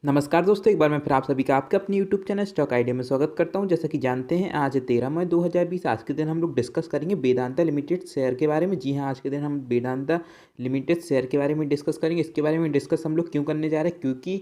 नमस्कार दोस्तों, एक बार मैं फिर आप सभी का आपके अपने यूट्यूब चैनल स्टॉक आइडिया में स्वागत करता हूं। जैसा कि जानते हैं, आज 13 मई 2020। आज के दिन हम लोग डिस्कस करेंगे वेदांता लिमिटेड शेयर के बारे में। जी हां, आज के दिन हम वेदांता लिमिटेड शेयर के बारे में डिस्कस करेंगे। इसके बारे में डिस्कस हम लोग क्यों करने जा रहे हैं, क्योंकि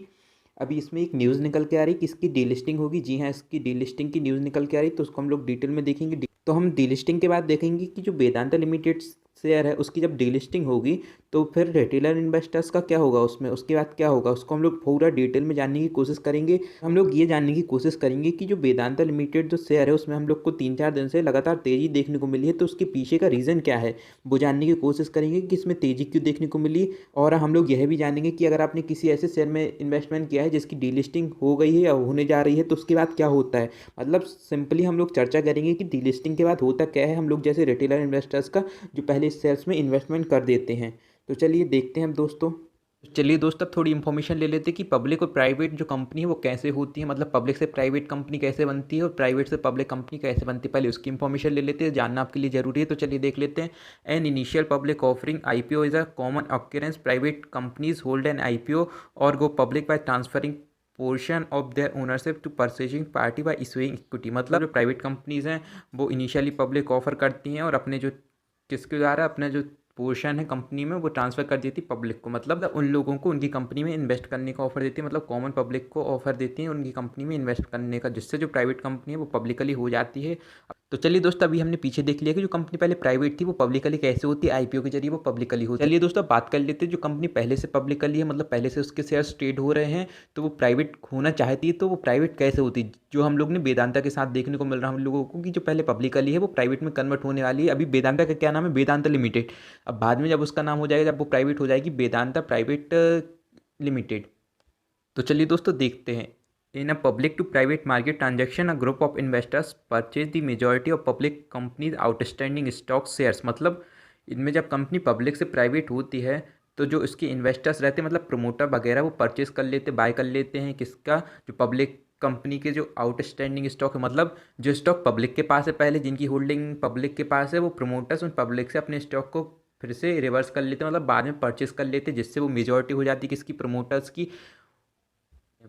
अभी इसमें एक न्यूज़ निकल के आ रही है कि इसकी डीलिस्टिंग होगी। जी हाँ, इसकी डीलिस्टिंग की न्यूज़ निकल के आ रही है, तो उसको हम लोग डिटेल में देखेंगे। तो हम डीलिस्टिंग के बाद देखेंगे कि जो वेदांता लिमिटेड शेयर है उसकी जब डीलिस्टिंग होगी तो फिर रिटेलर इन्वेस्टर्स का क्या होगा, उसमें उसके बाद क्या होगा, उसको हम लोग पूरा डिटेल में जानने की कोशिश करेंगे। हम लोग ये जानने की कोशिश करेंगे कि जो वेदांता लिमिटेड जो शेयर है उसमें हम लोग को 3-4 दिन से लगातार तेज़ी देखने को मिली है, तो उसके पीछे का रीज़न क्या है वो जानने की कोशिश करेंगे कि इसमें तेज़ी क्यों देखने को मिली। और हम लोग यह भी जानेंगे कि अगर आपने किसी ऐसे शेयर में इन्वेस्टमेंट किया है जिसकी डीलिस्टिंग हो गई है या होने जा रही है, तो उसके बाद क्या होता है। मतलब सिंपली हम लोग चर्चा करेंगे कि डीलिस्टिंग के बाद होता क्या है, हम लोग जैसे रिटेलर इन्वेस्टर्स का जो पहले इस शेयर्स में इन्वेस्टमेंट कर देते हैं। तो चलिए देखते हैं अब दोस्तों। चलिए दोस्तों, अब थोड़ी इन्फॉर्मेशन ले लेते हैं कि पब्लिक और प्राइवेट जो कंपनी है वो कैसे होती है। मतलब पब्लिक से प्राइवेट कंपनी कैसे बनती है और प्राइवेट से पब्लिक कंपनी कैसे बनती है, पहले उसकी इन्फॉर्मेशन ले लेते हैं, जानना आपके लिए जरूरी है। तो चलिए देख लेते हैं। An initial public offering IPO is a common occurrence. Private companies hold an IPO और go public by transferring portion of their ownership to purchasing party by issuing equity. मतलब जो प्राइवेट कंपनीज हैं वो इनिशियली पब्लिक ऑफर करती हैं और अपने जो किसके द्वारा अपने जो पोर्शन है कंपनी में वो ट्रांसफ़र कर देती पब्लिक को। मतलब उन लोगों को उनकी कंपनी में इन्वेस्ट करने का ऑफर देती है, मतलब कॉमन पब्लिक को ऑफर देती हैं उनकी कंपनी में इन्वेस्ट करने का, जिससे जो प्राइवेट कंपनी है वो पब्लिकली हो जाती है। तो चलिए दोस्तों, अभी हमने पीछे देख लिया कि जो कंपनी पहले प्राइवेट थी वो पब्लिकली कैसे होती है, IPO के जरिए वो पब्लिकली होती है। चलिए दोस्तों, बात कर लेते हैं जो कंपनी पहले से पब्लिकली है, मतलब पहले से उसके शेयर्स ट्रेड हो रहे हैं, तो वो प्राइवेट होना चाहती है, तो वो प्राइवेट कैसे होती है। जो हम लोग ने वेदांता के साथ देखने को मिल रहा है हम लोगों को कि जो पहले पब्लिकली है वो प्राइवेट में कन्वर्ट होने वाली है। अभी वेदांता का क्या नाम है, वेदांता लिमिटेड। अब बाद में जब उसका नाम हो जाएगा, जब वो प्राइवेट हो जाएगी, वेदांता प्राइवेट लिमिटेड। तो चलिए दोस्तों देखते हैं। In a public to private market transaction a group of investors purchase the majority of public companies outstanding stock shares. मतलब इनमें जब कंपनी पब्लिक से प्राइवेट होती है तो जो इसके इन्वेस्टर्स रहते हैं, मतलब प्रमोटर वगैरह, वो परचेज कर लेते, बाय कर लेते हैं किसका, जो पब्लिक कंपनी के जो आउटस्टैंडिंग स्टॉक है। मतलब जो स्टॉक पब्लिक के पास है पहले, जिनकी होल्डिंग पब्लिक के पास है, वो प्रमोटर्स उन पब्लिक से अपने स्टॉक को फिर से रिवर्स कर लेते हैं, मतलब बाद में परचेस कर लेते हैं, जिससे वो मेजॉरिटी हो जाती है किसकी, प्रमोटर्स की।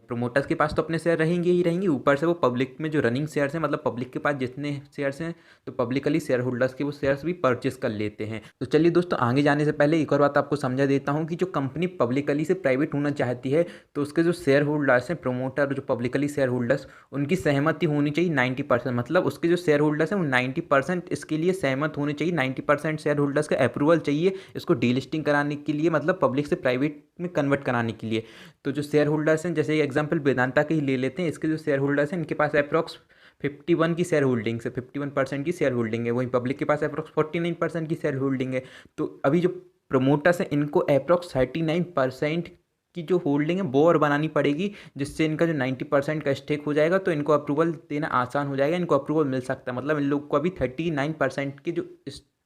प्रोमोटर्स के पास तो अपने शेयर रहेंगे ही रहेंगे, ऊपर से वो पब्लिक में जो रनिंग शेयर्स हैं, मतलब पब्लिक के पास जितने शेयर्स हैं तो पब्लिकली शेयर होल्डर्स के वो शेयर्स भी परचेस कर लेते हैं। तो चलिए दोस्तों, आगे जाने से पहले एक और बात आपको समझा देता हूँ कि जो कंपनी पब्लिकली से प्राइवेट होना चाहती है तो उसके जो शेयर होल्डर्स हैं, प्रोमोटर जो पब्लिकली शेयर होल्डर्स, उनकी सहमति होनी चाहिए 90%। मतलब उसके जो शेयर होल्डर्स हैं वो 90% इसके लिए सहमत होने चाहिए, 90% शेयर होल्डर्स का अप्रूवल चाहिए इसको डीलिस्टिंग कराने के लिए, मतलब पब्लिक से प्राइवेट में कन्वर्ट कराने के लिए। तो जो शेयर होल्डर्स हैं, जैसे एग्जांपल वेदांता के ही ले लेते हैं, इसके जो शेयर होल्डर्स हैं इनके पास अप्रॉक्स 51 की शेयर होल्डिंग है, 51% की शेयर होल्डिंग है। वहीं पब्लिक के पास अप्रॉक्स 49% की शेयर होल्डिंग है। तो अभी जो प्रमोटर्स हैं इनको अप्रॉक्स 39% की जो होल्डिंग है वो और बनानी पड़ेगी, जिससे इनका जो 90% का स्टेक हो जाएगा, तो इनको अप्रूवल देना आसान हो जाएगा, इनको अप्रूवल मिल सकता है। मतलब इन लोग को अभी 39% के जो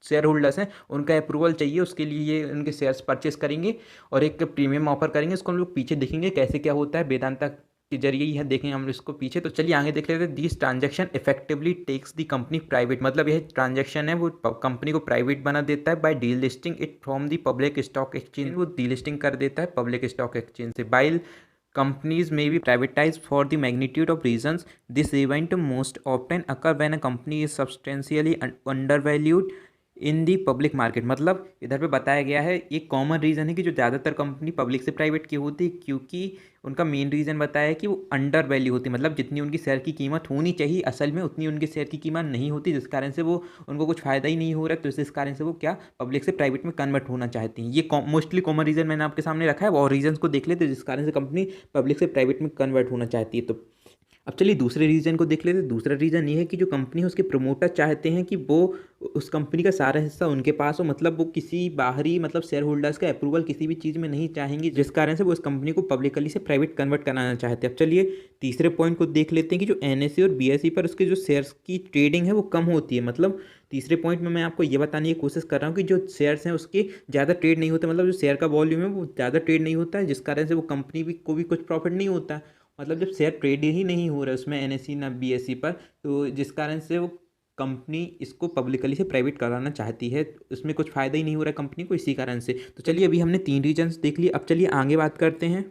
शेयर होल्डर्स हैं उनका अप्रूवल चाहिए, उसके लिए ये उनके शेयर्स परचेस करेंगे और एक प्रीमियम ऑफर करेंगे। इसको हम लोग पीछे देखेंगे कैसे क्या होता है, वेदांता के जरिए ही है, देखेंगे हम इसको पीछे। तो चलिए आगे देख लेते हैं। This transaction effectively takes the company private. मतलब यह ट्रांजैक्शन है वो कंपनी को प्राइवेट बना देता है by delisting it from the public stock exchange. वो डीलिस्टिंग कर देता है पब्लिक स्टॉक एक्सचेंज से। While companies may be privatized for the magnitude of reasons. This event most often occur when a company is substantially undervalued in the public market. मतलब इधर पे बताया गया है ये कॉमन रीज़न है कि जो ज़्यादातर कंपनी पब्लिक से प्राइवेट की होती है, क्योंकि उनका मेन रीज़न बताया है कि वो अंडर वैल्यू होती है। मतलब जितनी उनकी शेयर की कीमत होनी चाहिए असल में उतनी उनके शेयर की कीमत नहीं होती, जिस कारण से वो उनको कुछ फ़ायदा ही नहीं हो रहा है। तो इस कारण से वो क्या पब्लिक से प्राइवेट में कन्वर्ट होना चाहती हैं। ये मोस्टली कॉमन रीज़न मैंने आपके सामने रखा है, और रीजन्स को देख लेते हैं जिस कारण से कंपनी पब्लिक से प्राइवेट में कन्वर्ट होना चाहती है। तो अब चलिए दूसरे रीज़न को देख लेते हैं। दूसरा रीज़न ये है कि जो कंपनी है उसके प्रमोटर चाहते हैं कि वो उस कंपनी का सारा हिस्सा उनके पास हो। मतलब वो किसी बाहरी मतलब शेयर होल्डर्स का अप्रूवल किसी भी चीज़ में नहीं चाहेंगी, जिस कारण से वो उस कंपनी को पब्लिकली से प्राइवेट कन्वर्ट कराना चाहते हैं। अब चलिए तीसरे पॉइंट को देख लेते हैं कि जो NSE और BSE पर उसके जो शेयर्स की ट्रेडिंग है वो कम होती है। मतलब तीसरे पॉइंट में मैं आपको ये बताने की कोशिश कर रहा हूँ कि जो शेयर्स हैं उसके ज़्यादा ट्रेड नहीं होते, मतलब जो शेयर का वॉल्यूम है वो ज़्यादा ट्रेड नहीं होता है, जिस कारण से वो कंपनी भी को भी कुछ प्रॉफिट नहीं होता। मतलब जब शेयर ट्रेड ही नहीं हो रहा है उसमें NSE ना BSE पर, तो जिस कारण से वो कंपनी इसको पब्लिकली से प्राइवेट कराना चाहती है, उसमें कुछ फ़ायदा ही नहीं हो रहा है कंपनी को, इसी कारण से। तो चलिए अभी हमने 3 रीजन्स देख लिए, अब चलिए आगे बात करते हैं।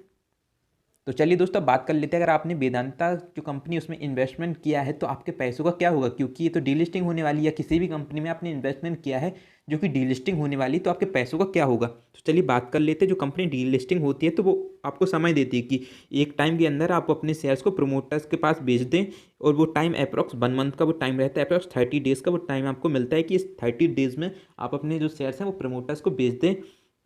तो चलिए दोस्तों बात कर लेते हैं, अगर आपने वेदांता जो कंपनी उसमें इन्वेस्टमेंट किया है तो आपके पैसों का क्या होगा, क्योंकि ये तो डीलिस्टिंग होने वाली है। किसी भी कंपनी में आपने इन्वेस्टमेंट किया है जो कि डीलिस्टिंग होने वाली, तो आपके पैसों का क्या होगा। तो चलिए बात कर लेते हैं, जो कंपनी डीलिस्टिंग होती है तो वो आपको समय देती है कि एक टाइम के अंदर आप अपने शेयर्स को प्रोमोटर्स के पास बेच दें, और वो टाइम अप्रॉक्स 1 मंथ का वो टाइम रहता है, अप्रॉक्स 30 डेज़ का वो टाइम आपको मिलता है कि इस 30 डेज़ में आप अपने जो शेयर्स हैं वो प्रमोटर्स को बेच दें।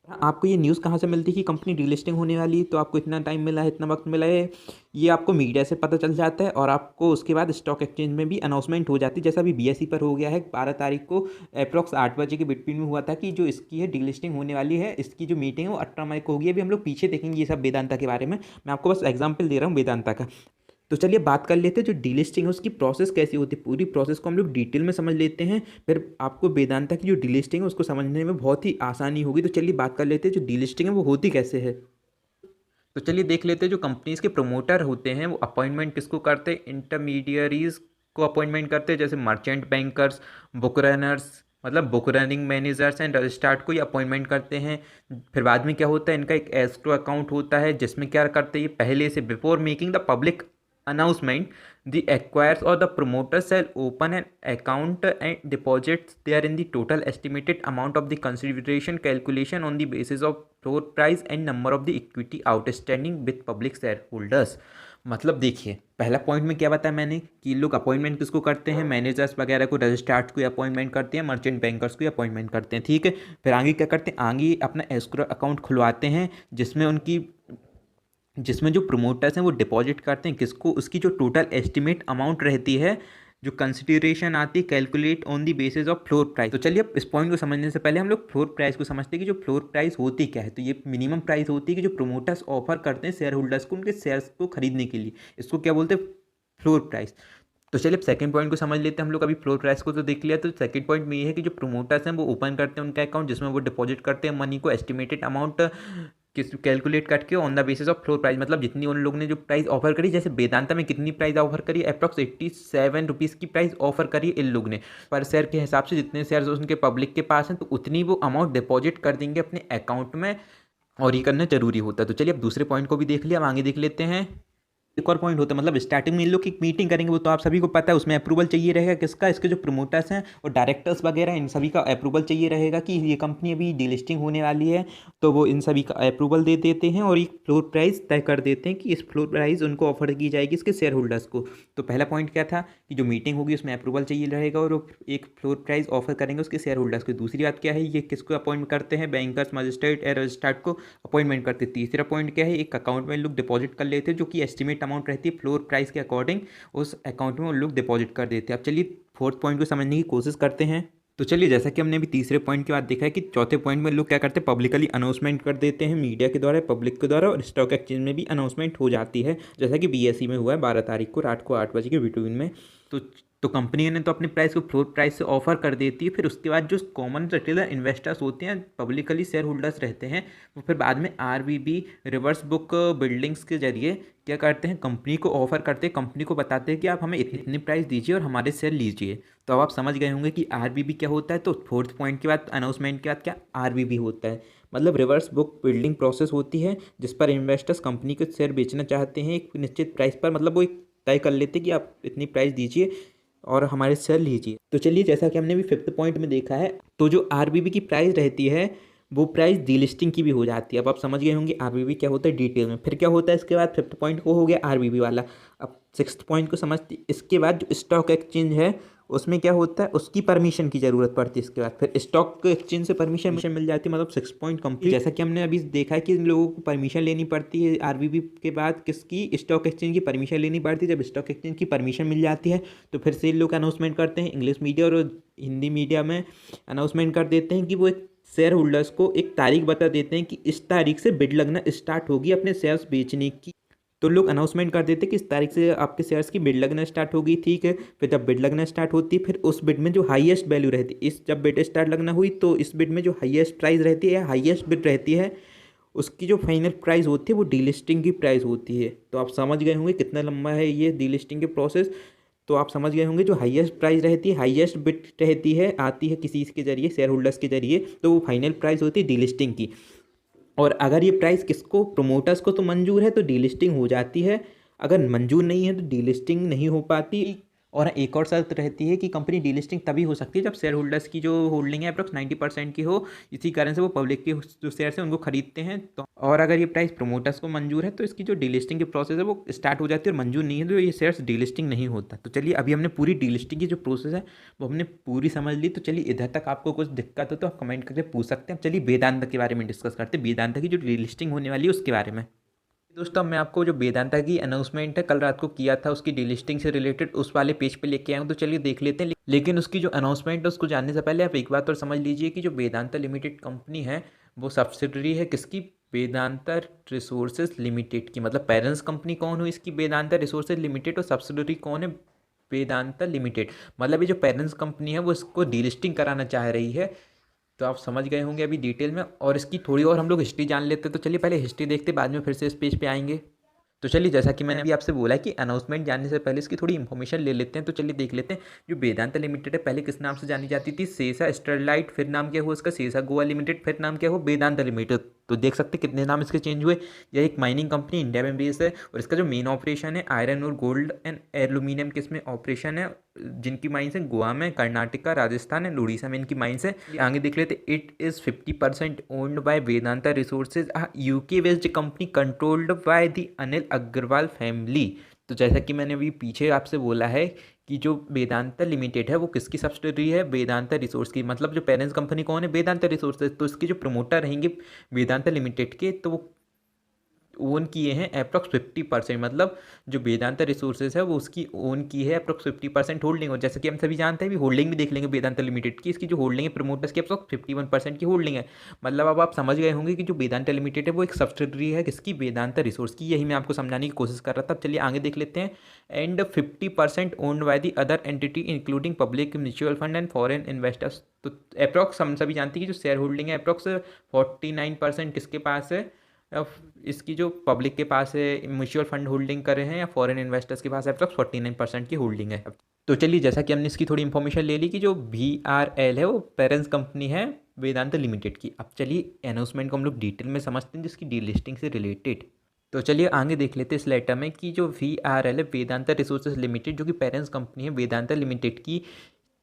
आपको ये न्यूज़ कहाँ से मिलती है कि कंपनी डीलिस्टिंग होने वाली, तो आपको इतना टाइम मिला है, इतना वक्त मिला है, ये आपको मीडिया से पता चल जाता है, और आपको उसके बाद स्टॉक एक्सचेंज में भी अनाउंसमेंट हो जाती है। जैसा अभी बीएसई पर हो गया है 12 तारीख को अप्रॉक्स 8 बजे के बिटवीन में हुआ था कि जो इसकी है डीलिस्टिंग होने वाली है, इसकी जो मीटिंग है वो 18 मई को होगी। अभी हम लोग पीछे देखेंगे ये सब वेदांता के बारे में, मैं आपको बस एग्जाम्पल दे रहा हूँ वेदांता का। तो चलिए बात कर लेते हैं जो डीलिस्टिंग है उसकी प्रोसेस कैसी होती है, पूरी प्रोसेस को हम लोग डिटेल में समझ लेते हैं, फिर आपको वेदांता की जो डीलिस्टिंग है उसको समझने में बहुत ही आसानी होगी। तो चलिए बात कर लेते हैं जो डीलिस्टिंग है वो होती कैसे है। तो चलिए देख लेते हैं, जो कंपनीज के प्रमोटर होते हैं वो अपॉइंटमेंट किसको करते हैं, इंटरमीडियरीज को अपॉइंटमेंट करते हैं, जैसे मर्चेंट बैंकर्स, बुक रनर्स, मतलब बुक रनिंग मैनेजर्स एंड रजिस्ट्रार्ट को ये अपॉइंटमेंट करते हैं। फिर बाद में क्या होता है, इनका एक एस्क्रो अकाउंट होता है जिसमें क्या करते हैं, ये पहले से before making the public announcement, the acquirers or the promoter shall open an account and deposits therein the total estimated amount of the consideration calculation on the basis of floor price and number of the equity outstanding with public shareholders। मतलब देखिए पहला point में क्या बताया मैंने कि लोग appointment किसको करते हैं, मैनेजर्स वगैरह को, रजिस्ट्रार्स को अपॉइंटमेंट करते हैं, मर्चेंट बैंकर्स को अपॉइंटमेंट करते हैं, ठीक है। फिर आगे क्या करते हैं, आगे अपना एस्क्रो अकाउंट खुलवाते हैं जिसमें जो प्रोमोटर्स हैं वो डिपॉजिट करते हैं किसको, उसकी जो टोटल एस्टिमेट अमाउंट रहती है, जो कंसिडरेशन आती है, calculate on the basis of floor price. तो चलिए अब इस पॉइंट को समझने से पहले हम लोग फ्लोर प्राइस को समझते हैं कि जो फ्लोर प्राइस होती क्या है। तो ये मिनिमम प्राइस होती है कि जो प्रोमोटर्स ऑफर करते हैं शेयर होल्डर्स को उनके शेयर्स को खरीदने के लिए, इसको क्या बोलते हैं, फ्लोर प्राइस। तो चलिए अब सेकंड पॉइंट को समझ लेते हैं हम लोग। अभी फ्लोर प्राइस को तो देख लिया, तो सेकंड पॉइंट में ये है कि जो प्रोमोटर्स हैं वो ओपन करते हैं उनका अकाउंट जिसमें वो डिपॉजिट करते हैं मनी को, एस्टिमेटेड अमाउंट किस कैलकुलेट करके on the basis of floor price, मतलब जितनी उन लोग ने जो प्राइस ऑफर करी, जैसे वेदांता में कितनी प्राइस ऑफर करी, अप्रॉक्स 87 रुपीज़ की प्राइस ऑफर करी इन लोग ने पर शेयर के हिसाब से, जितने शेयर्स उनके पब्लिक के पास हैं तो उतनी वो अमाउंट डिपॉजिट कर देंगे अपने अकाउंट में, और ये करना जरूरी होता है। तो चलिए अब दूसरे पॉइंट को भी देख लिया, अब आगे देख लेते हैं। एक और पॉइंट होता है, मतलब स्टार्टिंग में इन लोग की मीटिंग करेंगे, वो तो आप सभी को पता है, उसमें अप्रूवल चाहिए रहेगा किसका, इसके जो प्रमोटर्स हैं और डायरेक्टर्स वगैरह इन सभी का अप्रूवल चाहिए रहेगा कि ये कंपनी अभी डीलिस्टिंग होने वाली है, तो वो इन सभी का अप्रूवल दे देते हैं और एक फ्लोर प्राइस तय कर देते हैं कि इस फ्लोर प्राइस उनको ऑफर की जाएगी इसके शेयर होल्डर्स को। तो पहला पॉइंट क्या था कि जो मीटिंग होगी उसमें अप्रूवल चाहिए रहेगा और वो एक फ्लोर प्राइस ऑफर करेंगे उसके शेयर होल्डर्स को। दूसरी बात क्या है, ये किसको अपॉइंट करते हैं, बैंकर्स, मजिस्ट्रेट और रजिस्ट्रार्ट को अपॉइंटमेंट करते हैं। तीसरा पॉइंट क्या है, एक अकाउंट में लोग डिपॉजिट कर लेते हैं जो कि एस्टिमेट अमाउंट रहती है फ्लोर प्राइस के अकॉर्डिंग, उस अकाउंट में वो लोग डिपॉजिट कर देते हैं। अब चलिए फोर्थ पॉइंट को समझने की कोशिश करते हैं। तो चलिए जैसा कि हमने अभी तीसरे पॉइंट के बाद देखा है कि चौथे पॉइंट में लोग क्या करते हैं, पब्लिकली अनाउंसमेंट कर देते हैं मीडिया के द्वारा, पब्लिक के द्वारा, और स्टॉक एक्सचेंज में भी अनाउंसमेंट हो जाती है, जैसा कि बीएसई में हुआ है 12 तारीख को रात को 8 बजे के बिटवीन में। तो कंपनी ने तो अपने प्राइस को फ्लोर प्राइस से ऑफर कर देती है, फिर उसके बाद जो कॉमन रिटेलर इन्वेस्टर्स होते हैं, पब्लिकली शेयर होल्डर्स रहते हैं, वो फिर बाद में आरबीबी रिवर्स बुक बिल्डिंग्स के जरिए क्या करते हैं, कंपनी को ऑफर करते हैं, कंपनी को बताते हैं कि आप हमें इतनी प्राइस दीजिए और हमारे शेयर लीजिए। तो अब आप समझ गए होंगे कि आरबीबी क्या होता है। तो फोर्थ पॉइंट के बाद, अनाउंसमेंट के बाद क्या आरबीबी होता है, मतलब रिवर्स बुक बिल्डिंग प्रोसेस होती है जिस पर इन्वेस्टर्स कंपनी के शेयर बेचना चाहते हैं एक निश्चित प्राइस पर, मतलब वो एक तय कर लेते हैं कि आप इतनी प्राइस दीजिए और हमारे शेयर लीजिए। तो चलिए जैसा कि हमने भी फिफ्थ पॉइंट में देखा है, तो जो आरबीबी की प्राइस रहती है वो प्राइस डीलिस्टिंग की भी हो जाती है। अब आप समझ गए होंगे आरबीबी क्या होता है डिटेल में। फिर क्या होता है इसके बाद, फिफ्थ पॉइंट को हो गया आरबीबी वाला। अब सिक्स्थ पॉइंट को समझते, इसके बाद जो स्टॉक एक्सचेंज है उसमें क्या होता है, उसकी परमिशन की ज़रूरत पड़ती है। इसके बाद फिर स्टॉक एक्सचेंज से परमिशन मिल जाती है, मतलब 6 पॉइंट कंप्लीट। जैसा कि हमने अभी देखा है कि इन लोगों को परमिशन लेनी पड़ती है आरबीबी के बाद, किसकी, स्टॉक एक्सचेंज की परमिशन लेनी पड़ती है। जब स्टॉक एक्सचेंज की परमिशन मिल जाती है तो फिर से लोग अनाउंसमेंट करते हैं, इंग्लिश मीडिया और हिंदी मीडिया में अनाउंसमेंट कर देते हैं कि वो एक शेयर होल्डर्स को एक तारीख बता देते हैं कि इस तारीख से बिड लगना स्टार्ट होगी अपने शेयर्स बेचने की। तो लोग अनाउंसमेंट कर देते हैं कि इस तारीख से आपके शेयर्स की बिड लगना स्टार्ट होगी, ठीक है। फिर जब बिड लगना स्टार्ट होती है, फिर उस बिड में जो हाईएस्ट वैल्यू रहती है, इस जब बिड स्टार्ट लगना हुई तो इस बिड में जो हाईएस्ट प्राइस रहती है या हाईएस्ट बिड रहती है, उसकी जो फाइनल प्राइस होती है वो डीलिस्टिंग की प्राइस होती है। तो आप समझ गए होंगे कितना लंबा है ये डीलिस्टिंग के प्रोसेस। तो आप समझ गए होंगे जो हाईएस्ट प्राइस रहती है, हाईएस्ट बिड रहती है, आती है किसी के जरिए, शेयर होल्डर्स के जरिए, तो वो फाइनल प्राइस होती है डीलिस्टिंग की। और अगर ये प्राइस किसको, प्रोमोटर्स को तो मंजूर है तो डीलिस्टिंग हो जाती है, अगर मंजूर नहीं है तो डीलिस्टिंग नहीं हो पाती। और एक और शर्त रहती है कि कंपनी डीलिस्टिंग तभी हो सकती है जब शेयर होल्डर्स की जो होल्डिंग है अप्रोक्स 90% की हो, इसी कारण से वो पब्लिक के जो शेयर है उनको खरीदते हैं। तो और अगर ये प्राइस प्रोमोटर्स को मंजूर है तो इसकी जो डीलिस्टिंग की प्रोसेस है वो स्टार्ट हो जाती है, और मंजूर नहीं है तो ये शेयर्स डीलिस्टिंग नहीं होता। तो चलिए अभी हमने पूरी डीलिस्टिंग की जो प्रोसेस है वो हमने पूरी समझ ली। तो चलिए इधर तक आपको कुछ दिक्कत हो तो आप कमेंट करके पूछ सकते हैं। अब चलिए वेदांता के बारे में डिस्कस करते हैं, वेदांता की जो डीलिस्टिंग होने वाली है उसके बारे में। दोस्तों मैं आपको जो वेदांता की अनाउंसमेंट है कल रात को किया था उसकी डीलिस्टिंग से रिलेटेड, उस वाले पेज पे लेके आया हूँ, तो चलिए देख लेते हैं। लेकिन उसकी जो अनाउंसमेंट है उसको जानने से पहले आप एक बात और समझ लीजिए कि जो वेदांता लिमिटेड कंपनी है वो सब्सिडरी है किसकी, वेदांता रिसोर्सेज लिमिटेड की। मतलब पेरेंट्स कंपनी कौन हुई इसकी, वेदांता रिसोर्सेज लिमिटेड, और सब्सिडरी कौन है, वेदांता लिमिटेड। मतलब ये जो पेरेंट्स कंपनी है वो इसको डीलिस्टिंग कराना चाह रही है। तो आप समझ गए होंगे अभी डिटेल में, और इसकी थोड़ी और हम लोग हिस्ट्री जान लेते हैं। तो चलिए पहले हिस्ट्री देखते बाद में फिर से इस पेज पे आएंगे। तो चलिए जैसा कि मैंने अभी आपसे बोला है कि अनाउंसमेंट जानने से पहले इसकी थोड़ी इन्फॉर्मेशन ले लेते हैं। तो चलिए देख लेते हैं जो वेदांता लिमिटेड है पहले किस नाम से जानी जाती थी, सेसा स्टरलाइट, फिर नाम क्या हुआ इसका सेसा गोवा लिमिटेड, फिर नाम क्या हुआ वेदांता लिमिटेड। तो देख सकते हैं कितने नाम इसके चेंज हुए। यह एक माइनिंग कंपनी इंडिया में बेस है, और इसका जो मेन ऑपरेशन है आयरन और गोल्ड एंड एल्यूमिनियम के इसमें ऑपरेशन है, जिनकी माइंस है गोवा में, कर्नाटका, राजस्थान एंड उड़ीसा में इनकी माइंस है। आगे देख लेते, it is 50% owned by Vedanta Resources, UK based company controlled by the Anil Agarwal family. तो जैसा कि मैंने अभी पीछे आपसे बोला है कि जो वेदांता लिमिटेड है वो किसकी सब्सिडरी है, वेदांता रिसोर्स की। मतलब जो पेरेंट्स कंपनी कौन है, वेदांता रिसोर्सेज। तो इसके जो प्रमोटर रहेंगे वेदांता लिमिटेड के, तो वो ओन किए हैं अप्रॉक्स 50%। मतलब जो वेदांता रिसोर्सेज है वो उसकी ओन की है अप्रॉक्स 50% होल्डिंग। और जैसे कि हम सभी जानते हैं भी होल्डिंग भी देख लेंगे वेदांता लिमिटेड की, इसकी जो होल्डिंग है प्रमोटर्स की अप्रॉक्स 51% की होल्डिंग है। मतलब अब आप समझ गए होंगे कि जो वेदांता लिमिटेड है वो एक सब्सिडरी है किसकी, वेदांता रिसोर्स की। यही मैं आपको समझाने की कोशिश कर रहा था। अब चलिए आगे देख लेते हैं। And 50% owned by the other entity including public mutual fund and foreign investors. तो अप्रॉक्स हम सभी जानते हैं कि जो शेयर होल्डिंग है अप्रॉक्स 49% किसके पास है, इसकी जो पब्लिक के पास है, म्यूचुअल फंड होल्डिंग करे हैं, या फॉरेन इन्वेस्टर्स के पास अप्रॉक्स 49% की होल्डिंग है। तो चलिए जैसा कि हमने इसकी थोड़ी इन्फॉर्मेशन ले ली कि जो VRL है वो पेरेंट्स कंपनी है वेदांता लिमिटेड की। अब चलिए अनाउंसमेंट को हम लोग डिटेल में समझते हैं जिसकी डीलिस्टिंग से रिलेटेड। तो चलिए आगे देख लेते हैं इस लेटर में कि जो VRL है वेदांता रिसोर्सेज लिमिटेड, जो कि पेरेंट्स कंपनी है वेदांता लिमिटेड की,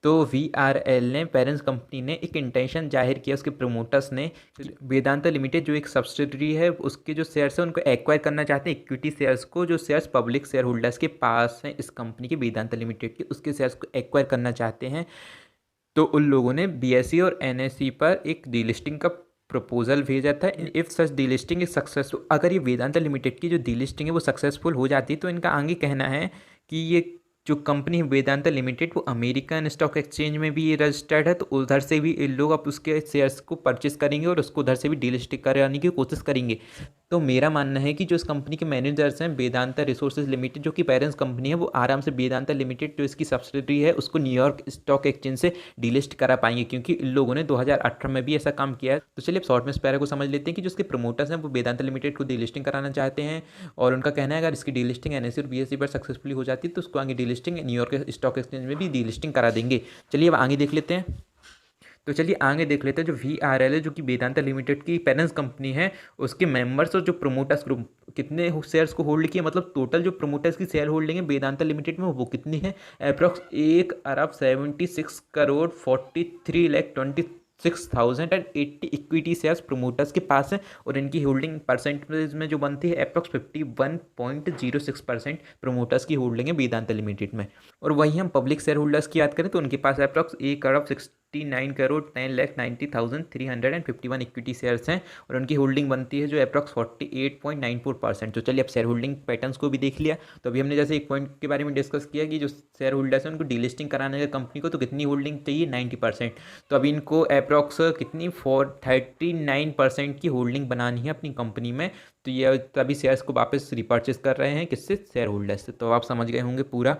तो VRL ने पेरेंट्स कंपनी ने एक इंटेंशन जाहिर किया, उसके प्रमोटर्स ने, वेदांता लिमिटेड जो एक सब्सिडरी है उसके जो शेयर्स है उनको एक्वायर करना चाहते हैं, इक्विटी शेयर्स को, जो शेयर्स पब्लिक शेयर होल्डर्स के पास हैं इस कंपनी के वेदांता लिमिटेड के, उसके शेयर्स को एक्वायर करना चाहते हैं। तो उन लोगों ने BSE और NSE पर एक डीलिस्टिंग का प्रपोजल भेजा था। If such delisting is successful, अगर ये वेदांता लिमिटेड की जो डीलिस्टिंग है वो सक्सेसफुल हो जाती है तो इनका आगे कहना है कि ये जो कंपनी है वेदांता लिमिटेड वो अमेरिकन स्टॉक एक्सचेंज में भी रजिस्टर्ड है, तो उधर से भी इन लोग अब उसके शेयर्स को परचेस करेंगे और उसको उधर से भी डीलिस्टिंग कराने की कोशिश करेंगे। तो मेरा मानना है कि जो इस कंपनी के मैनेजर्स हैं वेदांता रिसोर्सेज लिमिटेड जो कि पेरेंट्स कंपनी है, वो आराम से वेदांता लिमिटेड जो इसकी सब्सिडरी है उसको न्यूयॉर्क स्टॉक एक्सचेंज से डीलिस्ट करा पाएंगे, क्योंकि इन लोगों ने 2018 में भी ऐसा काम किया है। तो चलिए अब शॉर्ट में इस पैरा को समझ लेते हैं कि जो इसके प्रमोटर्स हैं वो वेदांता लिमिटेड को डीलिस्टिंग कराना चाहते हैं, और उनका कहना है अगर इसकी डीलिस्टिंग NSE और BSE पर सक्सेसफुली हो जाती है तो उसको आगे डीलिस्टिंग न्यूयॉर्क स्टॉक एक्सचेंज में भी डीलिस्टिंग करा देंगे। चलिए अब आगे देख लेते हैं। तो चलिए आगे देख लेते हैं जो VRL है जो कि वेदांता लिमिटेड की पेरेंट्स कंपनी है, उसके मेंबर्स और जो प्रमोटर्स ग्रुप कितने शेयर्स को होल्ड किए, मतलब टोटल जो प्रमोटर्स की शेयर होल्डिंग है वेदांता लिमिटेड में वो कितनी है, अप्रॉक्स 1,76,43,23,26,080 इक्विटी शेयर्स प्रमोटर्स के पास है, और इनकी होल्डिंग परसेंटेज में जो बनती है अप्रॉक्स 51.06% प्रमोटर्स की होल्डिंग है वेदांता लिमिटेड में। और वहीं हम पब्लिक शेयर होल्डर्स की बात करें तो उनके पास अप्रॉक्स 1,10,90,10,90,351 इक्विटी शेयर्स हैं, और उनकी होल्डिंग बनती है जो अप्रॉक्स 48.94%। तो चलिए अब शेयर होल्डिंग पैटर्न्स को भी देख लिया। तो अभी हमने जैसे एक पॉइंट के बारे में डिस्कस किया कि जो शेयर होल्डर्स हैं उनको डीलिस्टिंग कराने का कंपनी को तो कितनी होल्डिंग चाहिए, 90%। तो अभी इनको अप्रॉक्स कितनी 39% की होल्डिंग बनानी है अपनी कंपनी में। तो ये तभी शेयर्स को वापस रिपर्चेस कर रहे हैं किससे, शेयर होल्डर्स से। तो आप समझ गए होंगे पूरा।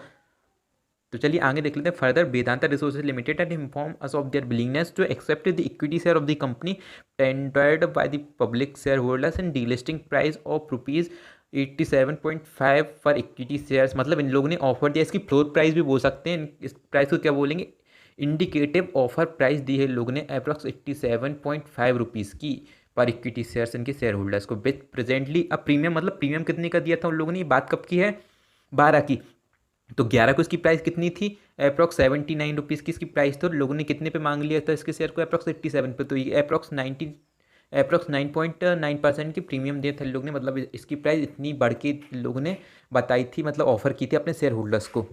तो चलिए आगे देख लेते हैं further. Vedanta Resources Limited and inform us of their willingness to accept the equity share of the company tendered by the public share holders and delisting price of ₹87.5 for equity shares. मतलब इन लोगों ने ऑफर दिया, इसकी floor price भी बोल सकते हैं, इस प्राइस को क्या बोलेंगे, इंडिकेटिव ऑफर प्राइस दी है लोगों ने अप्रॉक्स 87.5 रुपीज़ की। पर इक्विटी शेयर्स इनके शेयर होल्डर्स को विथ प्रेजेंटली अब प्रीमियम, मतलब प्रीमियम कितने का दिया था उन लोगों ने, ये बात कब की है, 12 की। तो 11 को इसकी प्राइस कितनी थी, अप्रॉक्स 79 रुपीज़ की इसकी प्राइस, तो लोगों ने कितने पे मांग लिया था इसके शेयर को, अप्रॉक्स 87 पे। तो ये अप्रॉक्स 9.9% की प्रीमियम दिए थे लोग ने, मतलब इसकी प्राइस इतनी बढ़ के लोगों ने बताई थी, मतलब ऑफर की थी अपने शेयर होल्डर्स को।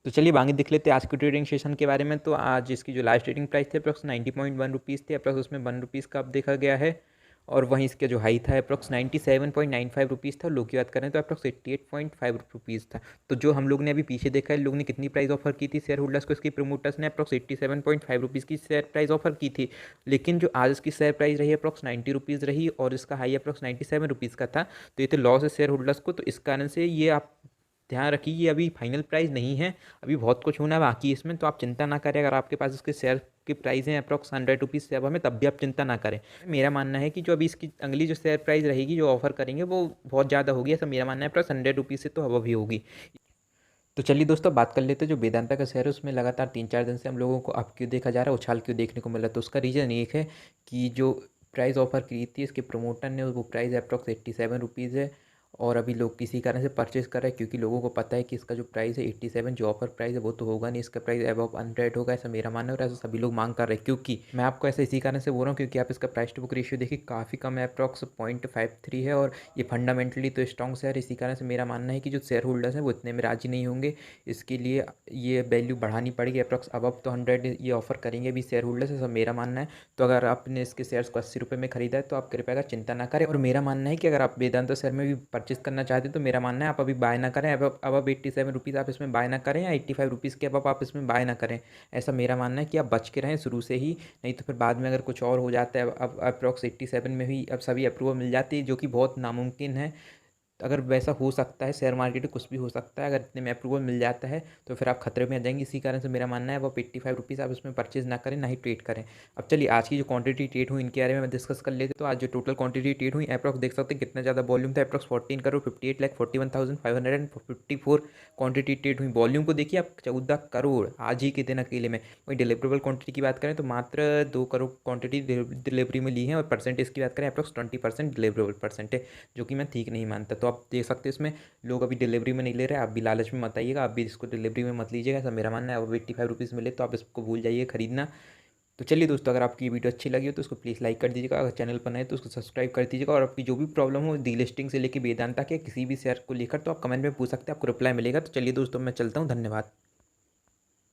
तो चलिए आगे देख लेते हैं आज की ट्रेडिंग सेशन के बारे में। तो आज इसकी जो लास्ट ट्रेडिंग प्राइस थी अप्रॉक्स 90.1 रुपीज़ थी, अप्रॉक्स उसमें 1 रुपीज़ का अब देखा गया है। और वहीं इसका जो हाई था अप्रॉक्स 97.95 रुपीज़ था, लो की बात करें तो अप्रॉक्स 88.5 रुपीज़ था। तो जो हम लोग ने अभी पीछे देखा है, लोग ने कितनी प्राइस ऑफर की थी शेयर होल्डर्स को, इसकी प्रमोटर्स ने अप्रॉक्स 87.5 रुपीज़ की शेयर प्राइस ऑफर की थी। लेकिन जो आज इसकी शेयर प्राइस रही अप्रॉक्स 90 रुपीज़ रही, और इसका हाई अप्रॉक्स 97 रुपीज़ का था। तो ये तो लॉस है शेयर होल्डर्स को, तो इस कारण से ये आप ध्यान रखिए, ये अभी फाइनल प्राइस नहीं है, अभी बहुत कुछ होना बाकी है इसमें। तो आप चिंता ना करें, अगर आपके पास इसके शेयर की प्राइस है अप्रॉक्स 100 रुपीज़ से अब हमें, तब भी आप चिंता ना करें। मेरा मानना है कि जो अभी इसकी अगली जो शेयर प्राइस रहेगी जो ऑफर करेंगे वो बहुत ज़्यादा होगी, ऐसा मेरा मानना है, अप्रॉक्स 100 रुपीज़ से तो अब भी होगी। तो चलिए दोस्तों बात कर लेते हैं जो वेदांता का शेयर है उसमें लगातार 3-4 दिन से हम लोगों को अप क्यों देखा जा रहा है, उछाल क्यों देखने को मिल रहा है। तो उसका रीज़न एक है कि जो प्राइस ऑफर की थी इसके प्रमोटर ने, वो प्राइस अप्रॉक्स 87 रुपीज़ है। और अभी लोग किसी कारण से परचेज कर रहे हैं, क्योंकि लोगों को पता है कि इसका जो प्राइस है 87, जो ऑफर प्राइस है वो तो होगा नहीं, इसका प्राइस अबव 100 होगा, ऐसा मेरा मानना है। और ऐसा सभी लोग मांग कर रहे हैं, क्योंकि मैं आपको ऐसा इसी कारण से बोल रहा हूँ क्योंकि आप इसका प्राइस टू बुक रेशियो देखिए काफ़ी कम है, अप्रॉक्स 0.53 है। और ये फंडामेंटली तो स्ट्रॉन्ग शेयर, इसी कारण से मेरा मानना है कि जो शेयर होल्डर्स हैं वो इतने में राजी नहीं होंगे। इसके लिए ये वैल्यू बढ़ानी पड़ेगी, अप्रॉक्स अबव तो 100 ये ऑफर करेंगे अभी शेयर होल्डर्स, ऐसा मेरा मानना है। तो अगर आपने इसके शेयर्स को 80 रुपये में खरीदा है तो आप कृपया कर चिंता ना करें। और मेरा मानना है कि अगर आप वेदांता शेयर में भी परचेज करना चाहते हैं तो मेरा मानना है आप अभी बाय ना करें, अब 87 रुपीज़ आप इसमें बाय ना करें, या 85 रुपीज़ के अब आप इसमें बाय ना करें। ऐसा मेरा मानना है कि आप बच के रहें शुरू से ही, नहीं तो फिर बाद में अगर कुछ और हो जाता है। अब अप्रॉक्स 87 में भी अब सभी अप्रूवल मिल जाती है, जो कि बहुत नामुमकिन है। अगर वैसा हो सकता है, शेयर मार्केट में कुछ भी हो सकता है, अगर इतने में अप्रूवल मिल जाता है तो फिर आप खतरे में आ जाएंगे। इसी कारण से मेरा मानना है वो 85 रुपीज़ आप इसमें परचेज ना करें, ना ही ट्रेड करें। अब चलिए आज की जो क्वांटिटी ट्रेड हुई इनके बारे में डिस्कस कर लेते। तो आज जो टोटल क्वांटिटी ट्रेड हुई अप्रॉक्स देख सकते हैं कितना ज़्यादा वॉल्यूम था, अप्रॉक्स 14,58,41,554 क्वांटिटी ट्रेड हुई। वॉल्यूम को देखिए आप, 14 करोड़ आज ही के दिन अकेले में। वही डिलीवरेबल क्वांटिटी की बात करें तो मात्र 2 करोड़ क्वांटिटी डिलीवरी में ली है, और परसेंटेज की बात करें अप्रॉक्स 20% डिलीवरेबल परसेंट है, जो कि मैं ठीक नहीं मानता। तो आप देख सकते हैं इसमें लोग अभी डिलीवरी में नहीं ले रहे, आप भी लालच में मत आइएगा, आप भी इसको डिलीवरी में मत लीजिएगा, ऐसा मेरा मानना है। अब 85 रुपीज़ मिले तो आप इसको भूल जाइए खरीदना। तो चलिए दोस्तों, अगर आपकी वीडियो अच्छी लगी हो तो उसको प्लीज़ लाइक कर दीजिएगा, अगर चैनल पर नए तो उसको सब्सक्राइब कर दीजिएगा। और आपकी जो भी प्रॉब्लम हो डीलिस्टिंग से लेकर वेदांता के किसी भी शेयर को लेकर तो आप कमेंट में पूछ सकते हैं, आपको रिप्लाई मिलेगा। तो चलिए दोस्तों मैं चलता हूँ, धन्यवाद।